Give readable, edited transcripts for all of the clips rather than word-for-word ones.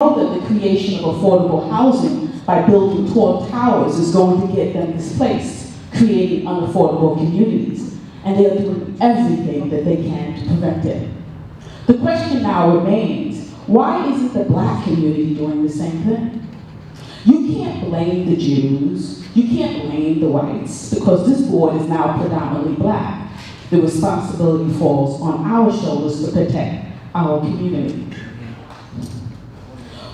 know that the creation of affordable housing by building tall towers is going to get them displaced, creating unaffordable communities, and they're doing everything that they can to prevent it. The question now remains, why isn't the Black community doing the same thing? You can't blame the Jews, you can't blame the whites, because this board is now predominantly Black. The responsibility falls on our shoulders to protect our community.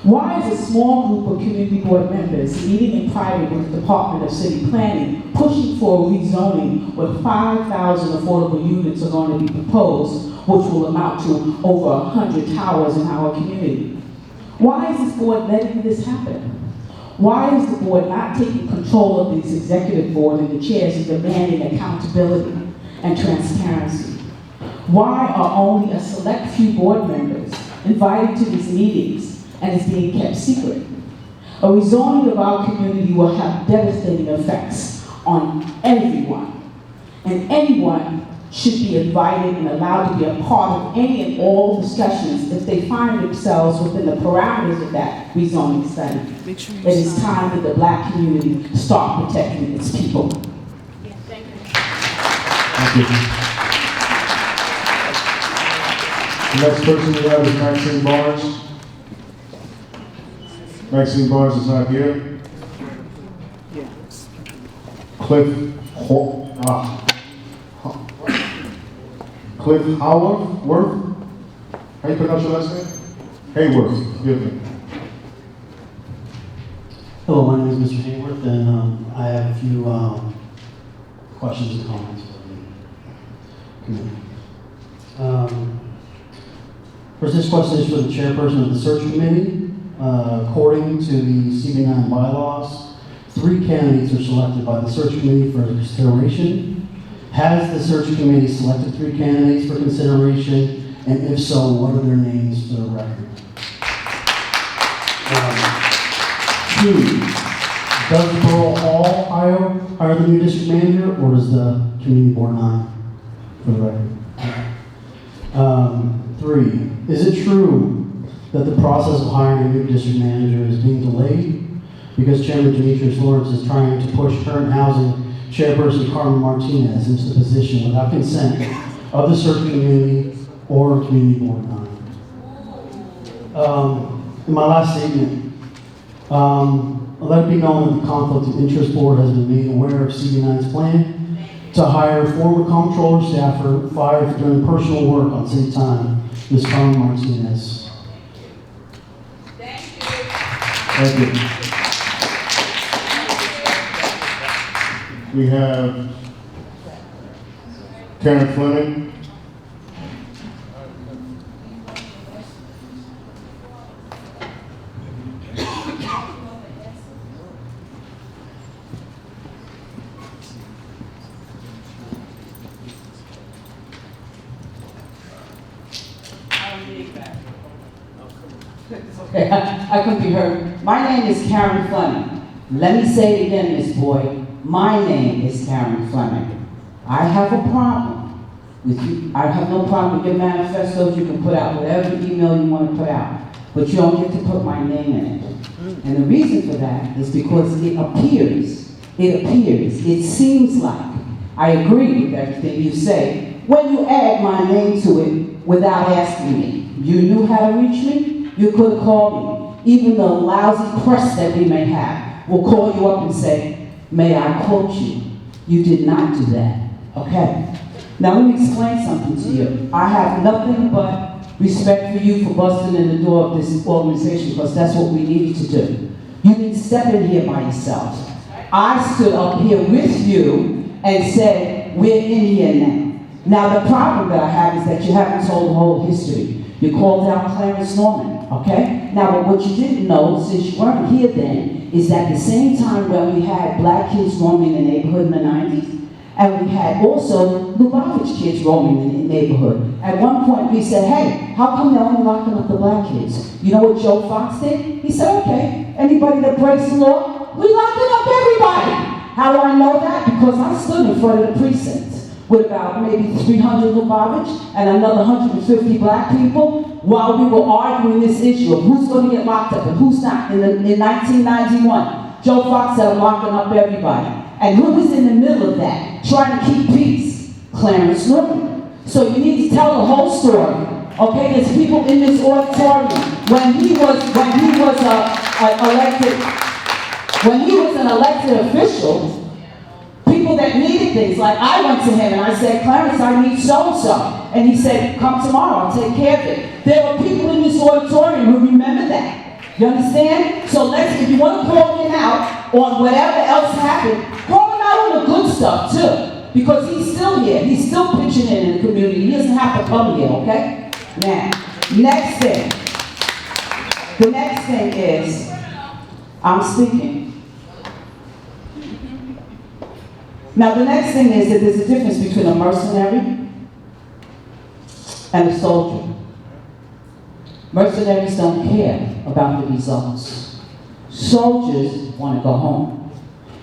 Why is a small group of community board members meeting in private with the Department of City Planning, pushing for a rezoning where 5,000 affordable units are going to be proposed, which will amount to over 100 towers in our community? Why is this board letting this happen? Why is the board not taking control of this executive board and the chairs and demanding accountability and transparency? Why are only a select few board members invited to these meetings and is being kept secret? A rezoning of our community will have devastating effects on everyone, and anyone should be invited and allowed to be a part of any and all discussions if they find themselves within the parameters of that rezoning study. It is time that the Black community start protecting its people. Yeah, thank you. Thank you. The next person we have is Maxine Barnes. Maxine Barnes is not here. Cliff Haworth? How you pronounce your last name? Hayworth, forgive me. Hello, my name is Mr. Hayworth, and I have a few questions and comments for the committee. First, this question is for the chairperson of the search committee. According to the CV9 bylaws, 3 candidates are selected by the search committee for consideration. Has the search committee selected 3 candidates for consideration? And if so, what are their names for the record? 2, does the Borough Hall hire the new district manager, or does the community board not, for the record? 3, is it true that the process of hiring a new district manager is being delayed because Chairman Demetrius Lawrence is trying to push current housing chairperson Carmen Martinez into the position without consent of the search committee or community board 9? In my last statement, let it be known that the Conflict of Interest Board has been made aware of CV9's plan to hire former comptroller staffer fired for doing personal work on city time, Ms. Carmen Martinez. Thank you. We have Karen Fleming. Okay, I couldn't be heard. My name is Karen Fleming. Let me say it again, Miss Boyd. My name is Karen Fleming. I have a problem with you. I have no problem with your manifestos. You can put out whatever email you want to put out, but you don't get to put my name in it. And the reason for that is because it seems like I agree with everything you say when you add my name to it without asking me. You knew how to reach me. You could have called me. Even the lousy press that we may have will call you up and say, may I quote you? You did not do that, okay? Now let me explain something to you. I have nothing but respect for you for busting in the door of this organization because that's what we needed to do. You didn't step in here by yourself. I stood up here with you and said, we're in here now. Now the problem that I have is that you haven't told the whole history. You called out Clarence Norman, okay? Now, what you didn't know, since you weren't here then, is that the same time when we had Black kids roaming in the neighborhood in the 90s, and we had also Lubavitch kids roaming in the neighborhood. At one point, we said, hey, how come they're only locking up the Black kids? You know what Joe Fox did? He said, okay, anybody that breaks the law, we locking up everybody. How do I know that? Because I stood in front of the precincts. with about maybe 300 Lubavitch and another 150 black people while we were arguing this issue of who's going to get locked up and who's not. In 1991, Joe Fox said, I'm locking up everybody. And who was in the middle of that, trying to keep peace? Clarence Norman. So you need to tell the whole story. Okay, there's people in this auditorium. When he was an elected official, people that needed things, like I went to him and I said, Clarence, I need so-and-so. And he said, come tomorrow, I'll take care of it. There were people in this auditorium who remember that. You understand? So if you want to call him out on whatever else happened, call him out on the good stuff too. Because he's still here. He's still pitching in the community. He doesn't have to come here, okay? Now, next thing. The next thing is, I'm speaking. Now, the next thing is that there's a difference between a mercenary and a soldier. Mercenaries don't care about the results. Soldiers want to go home.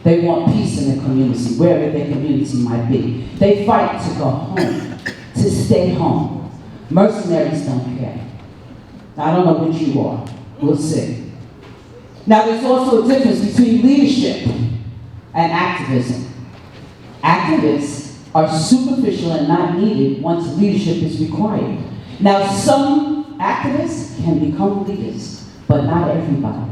They want peace in the community, wherever their community might be. They fight to go home, to stay home. Mercenaries don't care. Now, I don't know which you are. We'll see. Now, there's also a difference between leadership and activism. Activists are superficial and not needed once leadership is required. Now, some activists can become leaders, but not everybody.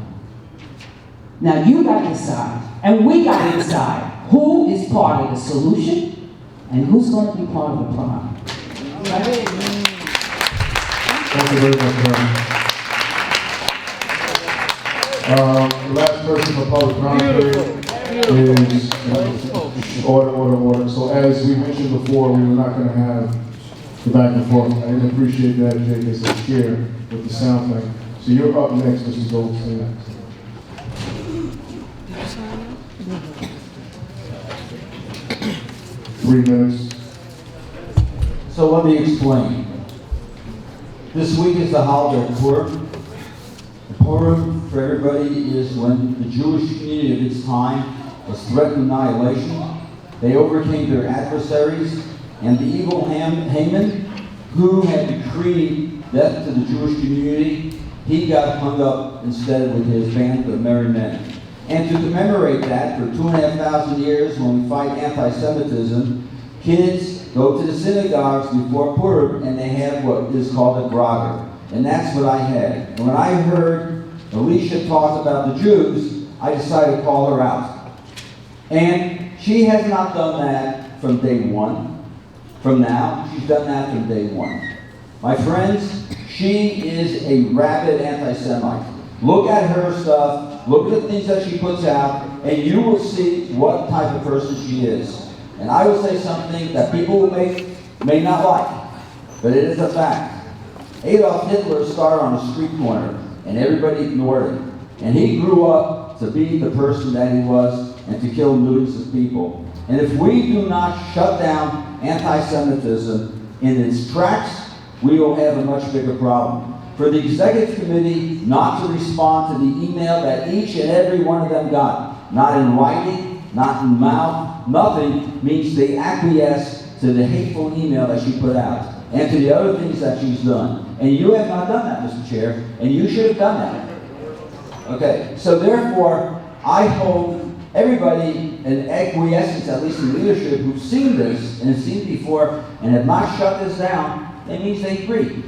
Now, you got to decide, and we got to decide, who is part of the solution and who's going to be part of the problem. Thank you very much, Karen. The last person for public comment is order. So as we mentioned before, we were not going to have the back and forth. I didn't appreciate that, Jake, as a chair with the sound thing. So you're up next, Mr. Goldstein. 3 minutes. So let me explain. This week is the holiday Purim. Purim, for everybody, is when the Jewish community of its time was threatened with annihilation. They overcame their adversaries, and the evil Haman, who had decreed death to the Jewish community, he got hung up instead with his band of merry men. And to commemorate that, for 2,500 years, when we fight anti-Semitism, kids go to the synagogues before Purim, and they have what is called a Grager. And that's what I had. And when I heard Alicia talk about the Jews, I decided to call her out. And she has not done that from day one. From now, she's done that from day one. My friends, she is a rabid anti-Semite. Look at her stuff, look at the things that she puts out, and you will see what type of person she is. And I will say something that people may not like, but it is a fact. Adolf Hitler started on a street corner, and everybody ignored him. And he grew up to be the person that he was and to kill millions of people. And if we do not shut down anti-Semitism in its tracks, we will have a much bigger problem. For the executive committee not to respond to the email that each and every one of them got, not in writing, not in mouth, nothing, means they acquiesce to the hateful email that she put out and to the other things that she's done. And you have not done that, Mr. Chair, and you should have done that. Okay, so therefore, I hold everybody in acquiescence, at least in leadership, who've seen this and have seen it before and have not shut this down, it means they agree.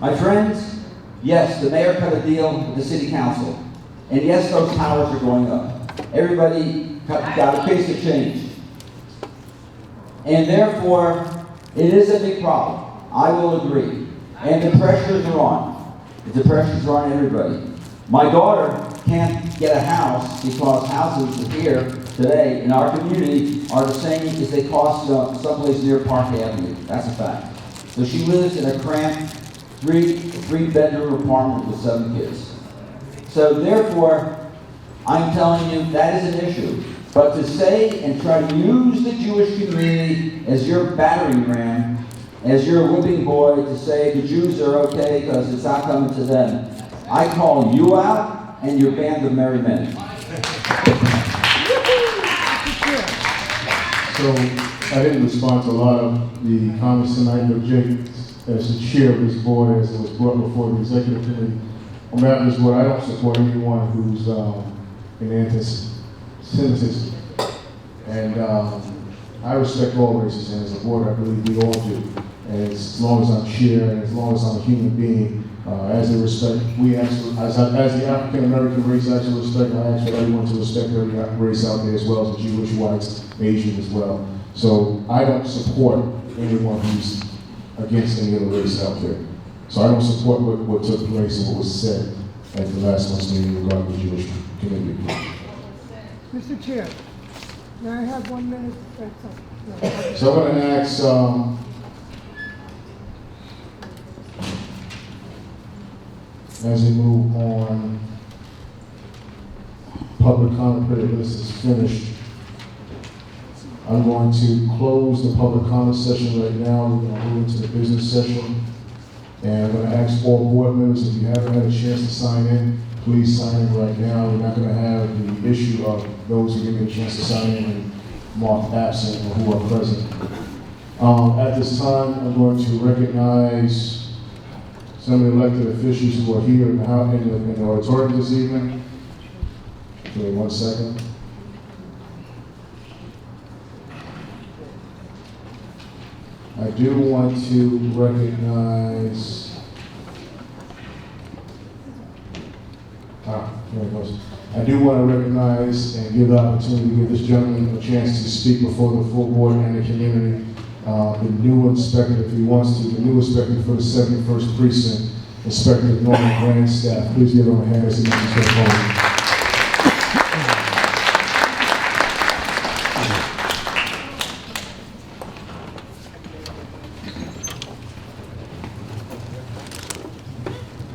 My friends, yes, the mayor cut a deal with the city council. And yes, those towers are going up. Everybody got a piece of change. And therefore, it is a big problem. I will agree. And the pressures are on. The pressures are on everybody. My daughter can't get a house because houses here today in our community are the same as they cost someplace near Park Avenue. That's a fact. So she lives in a cramped three-bedroom apartment with 7 kids. So therefore, I'm telling you that is an issue. But to say and try to use the Jewish community as your battering ram, as your whipping boy to say the Jews are okay because it's not coming to them, I call you out and your band of merry men. So I didn't respond to a lot of the comments tonight, but Jake, as the chair of this board, as it was brought before the executive committee, on behalf of this board, I don't support anyone who's in anti-Semitism. And I respect all races, and as a board, I believe we all do. And as long as I'm chair, and as long as I'm a human being, as a respect, we actually, as the African American race actually respect, I ask for everyone to respect every race out there, as well as the Jewish, whites, Asian as well. So I don't support anyone who's against any other race out there. So I don't support what took place and what was said at the last month's meeting regarding the Jewish community. Mr. Chair, may I have 1 minute? No. So I'm going to ask, as we move on, public comment period list is finished. I'm going to close the public comment session right now. We're going to move into the business session. And I'm going to ask all board members, if you haven't had a chance to sign in, please sign in right now. We're not going to have the issue of those who didn't get a chance to sign in and marked absent or who are present. At this time, I'm going to recognize some of the elected officials who are here in the auditorium this evening. Give me 1 second. I do want to recognize, here it goes. I do want to recognize and give the opportunity to give this gentleman a chance to speak before the full board and the community. The new inspector, if he wants to, the new inspector for the 71st Precinct, Inspector Norman Grandstaff. Please give him a hand as he makes his way forward.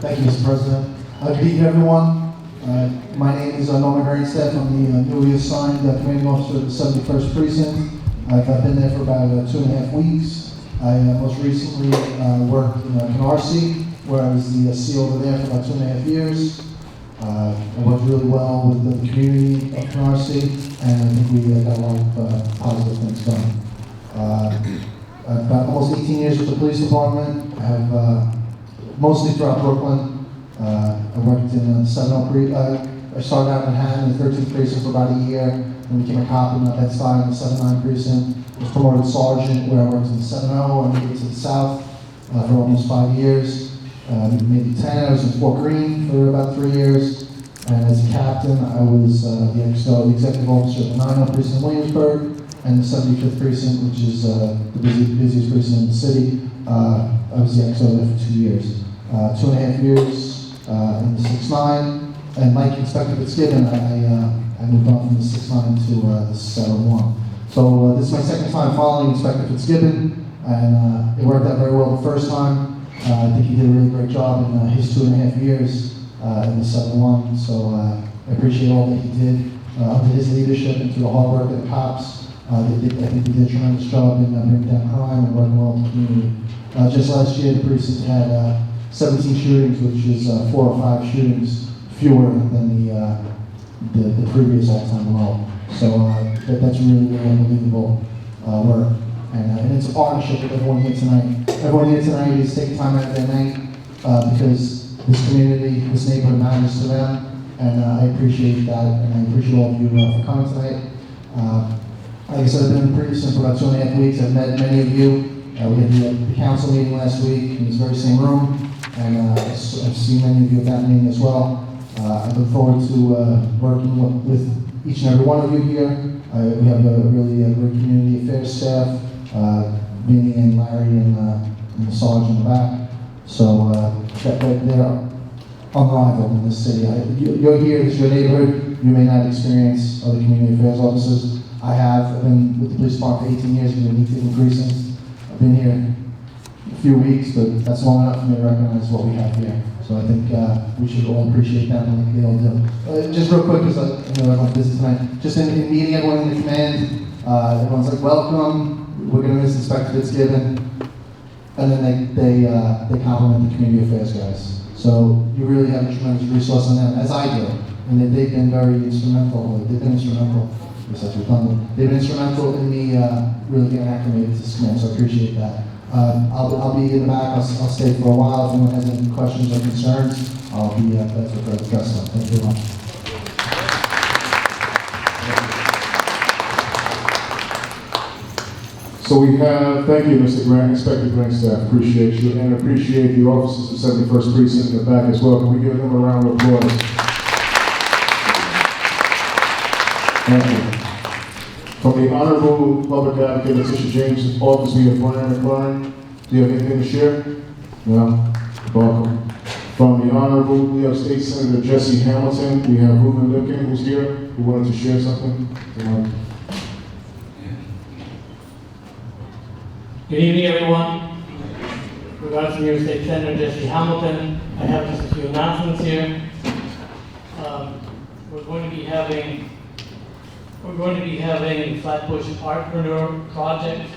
Thank you, Mr. President. Good evening, everyone. My name is Norman Grandstaff. I'm the newly assigned commanding officer of the 71st Precinct. I've been there for about 2.5 weeks. I most recently worked in Canarsie, where I was the CO over there for about 2.5 years. I worked really well with the community of Canarsie, and I think we got a lot of positive things done. I've got almost 18 years with the police department. I have mostly throughout Brooklyn. I worked in 703. I started out in Manhattan, the 13th precinct, for about a year, then became a cop in Bed-Stuy in the 79 precinct. Was promoted to sergeant, where I worked in the 70. I moved to the south for almost 5 years. Made lieutenant. I was in Fort Greene for about 3 years. And as a captain, I was the executive officer of the 90 precinct in Williamsburg and the 75th precinct, which is the busiest precinct in the city. I was the XO there for 2 years. 2.5 years in the 6-9. And like Inspector Fitzgibbon, I moved on from the 6-9 to the 7-1. So this is my second time following Inspector Fitzgibbon, and it worked out very well the first time. I think he did a really great job in his 2.5 years in the 7-1. So I appreciate all that he did under his leadership and through the hard work of the cops. I think he did a tremendous job in bringing down crime and working well with the community. Just last year, the precinct had 17 shootings, which is 4 or 5 shootings fewer than the previous all-time low. So that's really unbelievable work. And it's a partnership with everyone here tonight. Everyone here tonight is taking time out of their night because this community, this neighborhood matters to them. And I appreciate that, and I appreciate all of you for coming tonight. Like I said, I've been in the precinct for about 2.5 weeks. I've met many of you. We had the council meeting last week in this very same room, and I've seen many of you at that meeting as well. I look forward to working with each and every one of you here. We have a really great community affairs staff, Vinny and Larry and the Sarge in the back. So they're unrivaled in this city. You're here, this is your neighborhood. You may not experience other community affairs officers. I have. I've been with the police department for 18 years, been in 18 precincts. I've been here a few weeks, but that's long enough for me to recognize what we have here. So I think we should all appreciate that, and like they all do. Just real quick, because I know everyone's busy tonight. Just in meeting everyone in the command, everyone's like, "Welcome. We're going to miss Inspector Fitzgibbon," and then they compliment the community affairs guys. So you really have a tremendous resource on them, as I do, and they've been very instrumental. They've been instrumental They've been instrumental in me really getting acclimated to this command, so I appreciate that. I'll be in the back. I'll stay for a while. If anyone has any questions or concerns, I'll be glad to address them. Thank you very much. So we have, thank you, Mr. Grant, Inspector Grant staff, appreciate you, and appreciate the officers of 71st Precinct in the back as well. Can we give them a round of applause? Thank you. From the Honorable Public Advocate Letitia James' office, we have Brian McLaren. Do you have anything to share? No? Welcome. From the Honorable New York State Senator Jesse Hamilton, we have Reuben Lipkin, who's here, who wanted to share something. Good evening, everyone. Regards to New York State Senator Jesse Hamilton, I have just a few announcements here. We're going to be having Flatbush Artpreneur Project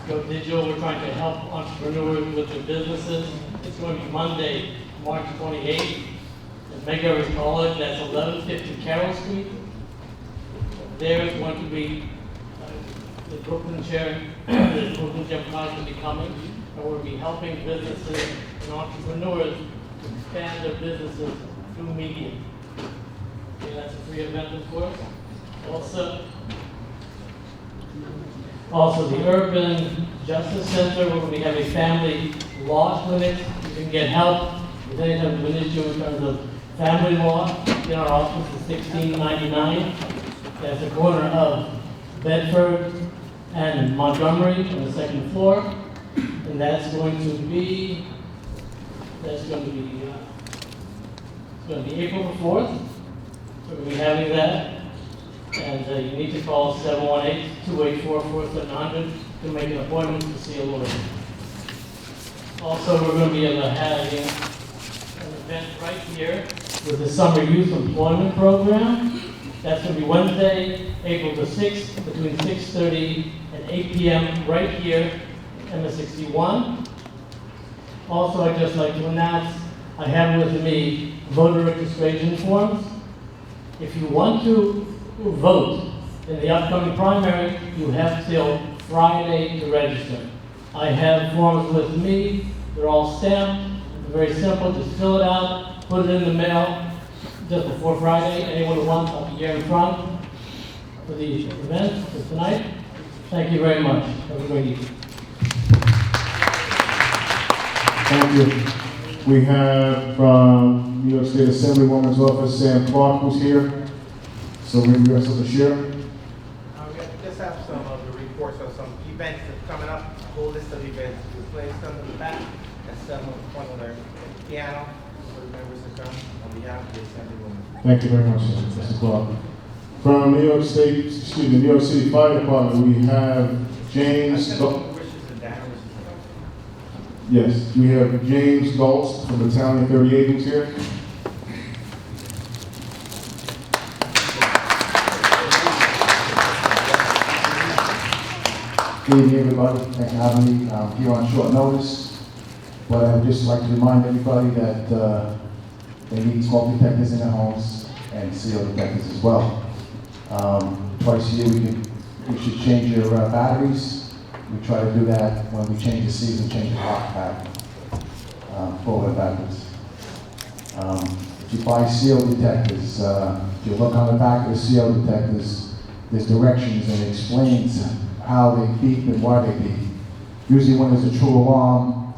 go digital. We're trying to help entrepreneurs with their businesses. It's going to be Monday, March 28th at McGivers College. That's 1150 Carroll Street. There is going to be the Brooklyn Chair, the Brooklyn Chair Project will be coming, and we'll be helping businesses and entrepreneurs to expand their businesses through media. Okay, that's a free event, of course. Also the Urban Justice Center, we're going to be having family law clinics. You can get help with any type of an issue in terms of family law. In our office is 1699. That's the corner of Bedford and Montgomery on the second floor. And that's going to be April the 4th. We're going to be having that. And you need to call 718-284-4700 to make an appointment to see a lawyer. Also, we're going to be having an event right here with the Summer Youth Employment Program. That's going to be Wednesday, April the 6th, between 6:30 and 8 p.m. right here, MS61. Also, I'd just like to announce I have with me voter registration forms. If you want to vote in the upcoming primary, you have till Friday to register. I have forms with me. They're all stamped. It's very simple. Just fill it out, put it in the mail just before Friday. Anyone who wants, I'll be here in front for the event for tonight. Thank you very much. Have a great evening. Thank you. We have from New York State Assemblywoman's office, Sam Clark, who's here. So we have something to share. We just have some of the reports of some events that are coming up, a whole list of events. We play some in the back and some on the piano for the members to come on behalf of the Assemblywoman. Thank you very much, Mr. Clark. From New York City Fire Department, we have James. Yes, we have James Gultz from Battalion 38 who's here. Good evening, everybody. Thanks for having me. I'm here on short notice, but I would just like to remind everybody that they need smoke detectors in their homes and CO detectors as well. Twice a year we should change your batteries. We try to do that when we change the season, change the clock back, forward and backwards. If you buy CO detectors, if you look on the back of the CO detectors, there's directions and it explains how they beep and why they beep. Usually when there's a true alarm,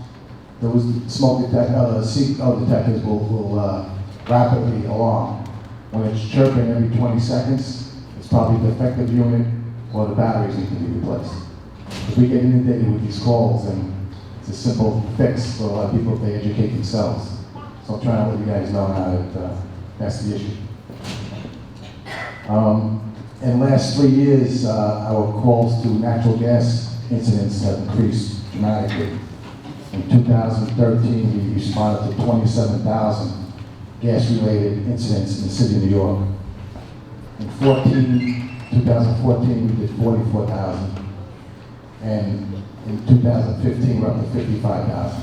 those smoke CO detectors will rapidly alarm. When it's chirping every 20 seconds, it's probably the defective unit or the batteries need to be replaced. If we get inundated with these calls, and it's a simple fix for a lot of people if they educate themselves. So I'm trying to let you guys know how that's the issue. In the last 3 years, our calls to natural gas incidents have increased dramatically. In 2013, we responded to 27,000 gas-related incidents in the city of New York. In 2014, we did 44,000. And in 2015, we're up to 55,000.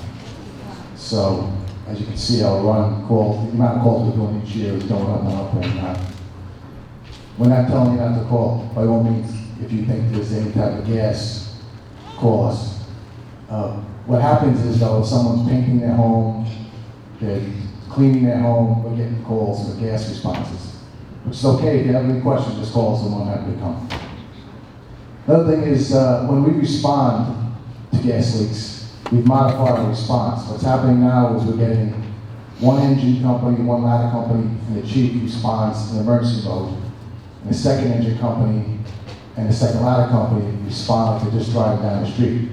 So, as you can see, our run calls, the amount of calls we're doing each year is going up and up and up. We're not telling you not to call. By all means, if you think there's any type of gas, call us. What happens is though, if someone's painting their home, they're cleaning their home, we're getting calls for gas responses. Which is okay, if you have any questions, just call us and we'll have to come. Another thing is, when we respond to gas leaks, we've modified our response. What's happening now is we're getting one engine company, one ladder company, and the chief responds in emergency mode. And the second engine company and the second ladder company respond like they're just driving down the street.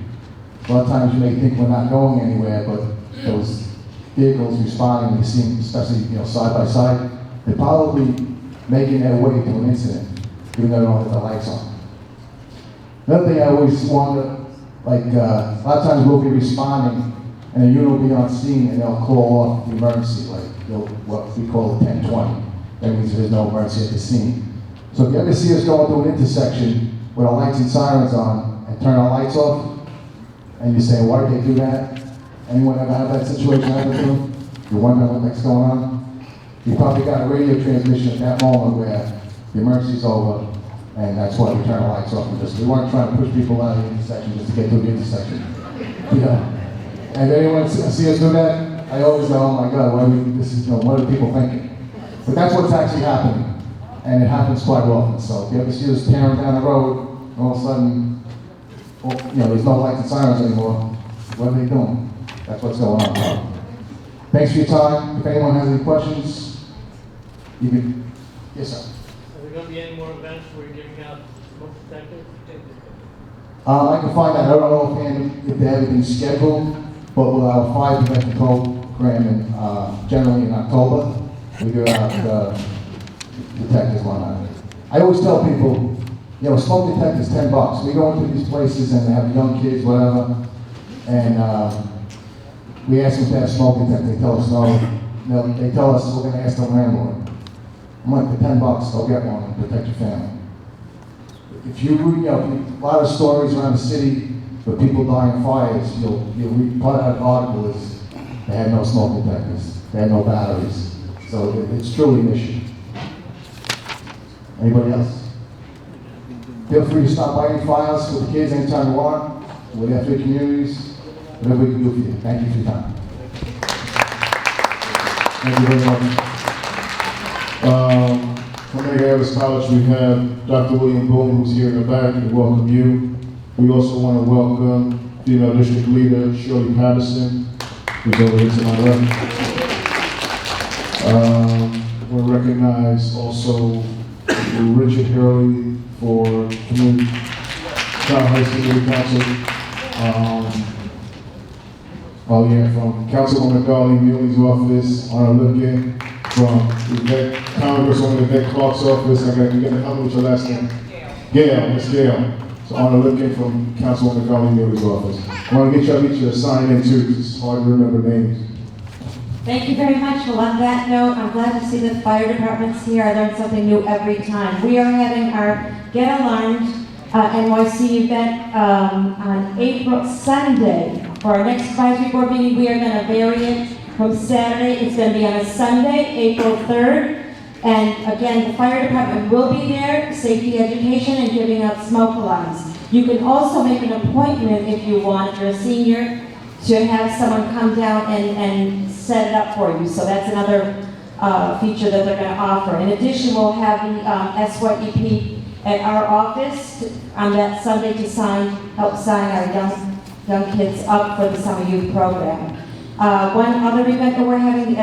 A lot of times you may think we're not going anywhere, but those vehicles responding, we see them, especially side by side, they're probably making their way to an incident, even though they don't have the lights on. Another thing I always wonder, like a lot of times we'll be responding and a unit will be on scene and they'll call off the emergency, like what we call the 1020. That means there's no emergency at the scene. So if you ever see us going through an intersection with our lights and sirens on and turn our lights off, and you say, why did they do that? Anyone ever have that situation happen to them? You're wondering what the heck's going on? You probably got a radio transmission at that moment where the emergency's over, and that's why we turn the lights off. We weren't trying to push people out of the intersection just to get through the intersection. And if anyone see us do that, I always go, oh my God, what are people thinking? But that's what's actually happening, and it happens quite often. So if you ever see us tearing down the road, and all of a sudden, there's no lights and sirens anymore, what are they doing? That's what's going on. Thanks for your time. If anyone has any questions, you can, yes sir. Are there going to be any more events where you're giving out smoke detectors? I can find out. I don't know if they have anything scheduled, but we'll have a 5-event program generally in October. We give out detectors one night. I always tell people, smoke detectors $10. We go into these places and they have young kids, whatever, and we ask them to have smoke detectors. They tell us no. They tell us we're going to ask the landlord. I'm like, for $10, go get one and protect your family. If you read, a lot of stories around the city where people die in fires, you'll read part of that article is they had no smoke detectors, they had no batteries. So it's truly an issue. Anybody else? Feel free to stop by any files with the kids anytime you want. We're there for your communities, whatever we can do for you. Thank you for your time. Thank you very much. From Medgar College, we have Dr. William Boone, who's here in the back. We welcome you. We also want to welcome female district leader Shirley Patterson, who's over here to my left. We'll recognize also Richard Hurley for Town Heights Community Council. From Councilwoman Darlene Muley's office, Honor Lipkin, from Congresswoman Yvette Clark's office. I got to help me with your last name. Gail, Miss Gail. So Honor Lipkin from Councilwoman Darlene Muley's office. I want to get you to sign in too, because it's hard to remember names. Thank you very much. Well, on that note, I'm glad to see the fire department's here. I learn something new every time. We are having our Get Alarmed NYC event on Sunday. For our next advisory board meeting, we are going to vary it from Saturday. It's going to be on a Sunday, April 3rd. And again, the fire department will be there, safety education, and giving out smoke alarms. You can also make an appointment if you want, if you're a senior, to have someone come down and set it up for you. So that's another feature that they're going to offer. In addition, we'll have the SYEP at our office on that Sunday to help sign our young kids up for the summer youth program. One other event that we're having,